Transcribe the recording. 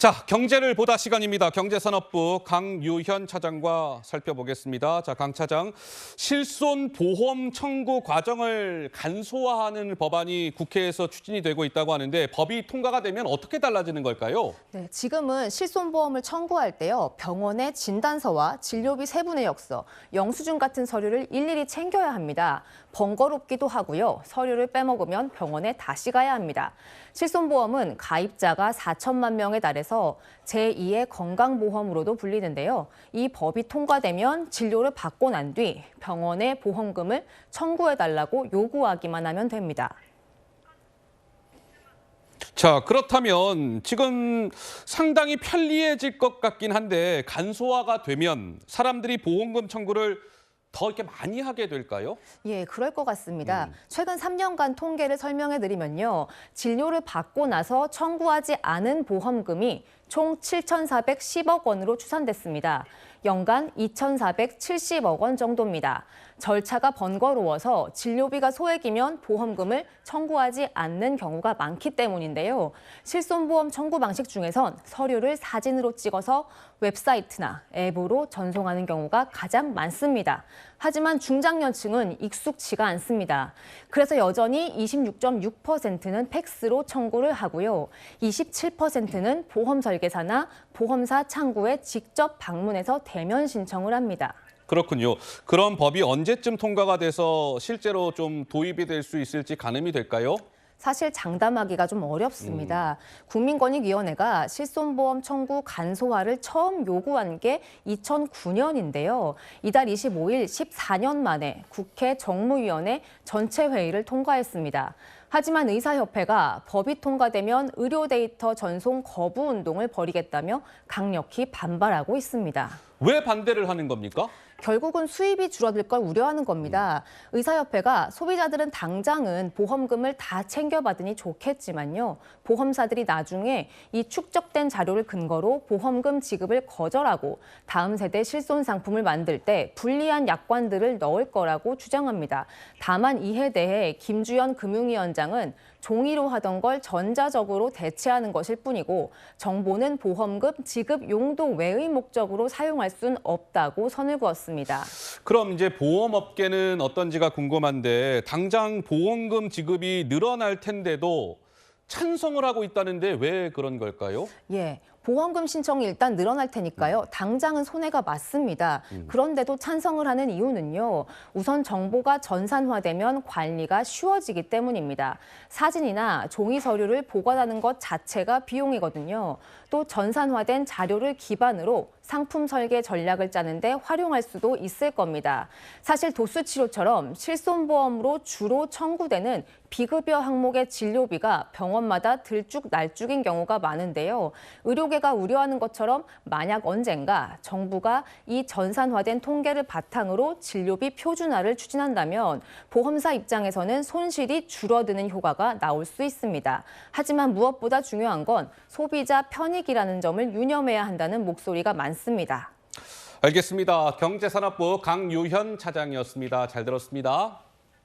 자, 경제를 보다 시간입니다. 경제산업부 강유현 차장과 살펴보겠습니다. 자, 강 차장, 실손보험 청구 과정을 간소화하는 법안이 국회에서 추진이 되고 있다고 하는데 법이 통과가 되면 어떻게 달라지는 걸까요? 네, 지금은 실손보험을 청구할 때요, 병원의 진단서와 진료비 세부 내역서, 영수증 같은 서류를 일일이 챙겨야 합니다. 번거롭기도 하고요, 서류를 빼먹으면 병원에 다시 가야 합니다. 실손보험은 가입자가 4천만 명에 달해서 제2의 건강보험으로도 불리는데요. 이 법이 통과되면 진료를 받고 난 뒤 병원에 보험금을 청구해달라고 요구하기만 하면 됩니다. 자, 그렇다면 지금 상당히 편리해질 것 같긴 한데 간소화가 되면 사람들이 보험금 청구를 더 이렇게 많이 하게 될까요? 예, 그럴 것 같습니다. 최근 3년간 통계를 설명해 드리면요. 진료를 받고 나서 청구하지 않은 보험금이 총 7,410억 원으로 추산됐습니다. 연간 2,470억 원 정도입니다. 절차가 번거로워서 진료비가 소액이면 보험금을 청구하지 않는 경우가 많기 때문인데요. 실손보험 청구 방식 중에선 서류를 사진으로 찍어서 웹사이트나 앱으로 전송하는 경우가 가장 많습니다. 하지만 중장년층은 익숙치가 않습니다. 그래서 여전히 26.6%는 팩스로 청구를 하고요. 27%는 보험 설계사나 보험사 창구에 직접 방문해서 대면 신청을 합니다. 그렇군요. 그런 법이 언제쯤 통과가 돼서 실제로 좀 도입이 될 수 있을지 가늠이 될까요? 사실 장담하기가 좀 어렵습니다. 국민권익위원회가 실손보험 청구 간소화를 처음 요구한 게 2009년인데요. 이달 25일 14년 만에 국회 정무위원회 전체 회의를 통과했습니다. 하지만 의사협회가 법이 통과되면 의료 데이터 전송 거부 운동을 벌이겠다며 강력히 반발하고 있습니다. 왜 반대를 하는 겁니까? 결국은 수입이 줄어들 걸 우려하는 겁니다. 의사협회가 소비자들은 당장은 보험금을 다 챙겨받으니 좋겠지만요. 보험사들이 나중에 이 축적된 자료를 근거로 보험금 지급을 거절하고 다음 세대 실손 상품을 만들 때 불리한 약관들을 넣을 거라고 주장합니다. 다만 이에 대해 김주연 금융위원장은 종이로 하던 걸 전자적으로 대체하는 것일 뿐이고 정보는 보험금 지급 용도 외의 목적으로 사용할 수는 없다고 선을 그었습니다. 그럼 이제 보험업계는 어떤지가 궁금한데 당장 보험금 지급이 늘어날 텐데도 찬성을 하고 있다는데 왜 그런 걸까요? 예, 보험금 신청이 일단 늘어날 테니까요. 당장은 손해가 맞습니다. 그런데도 찬성을 하는 이유는요. 우선 정보가 전산화되면 관리가 쉬워지기 때문입니다. 사진이나 종이 서류를 보관하는 것 자체가 비용이거든요. 또 전산화된 자료를 기반으로 상품 설계 전략을 짜는데 활용할 수도 있을 겁니다. 사실 도수치료처럼 실손보험으로 주로 청구되는 비급여 항목의 진료비가 병원마다 들쭉날쭉인 경우가 많은데요. 의료계가 우려하는 것처럼 만약 언젠가 정부가 이 전산화된 통계를 바탕으로 진료비 표준화를 추진한다면 보험사 입장에서는 손실이 줄어드는 효과가 나올 수 있습니다. 하지만 무엇보다 중요한 건 소비자 편익이라는 점을 유념해야 한다는 목소리가 많습니다. 알겠습니다. 경제산업부 강유현 차장이었습니다. 잘 들었습니다.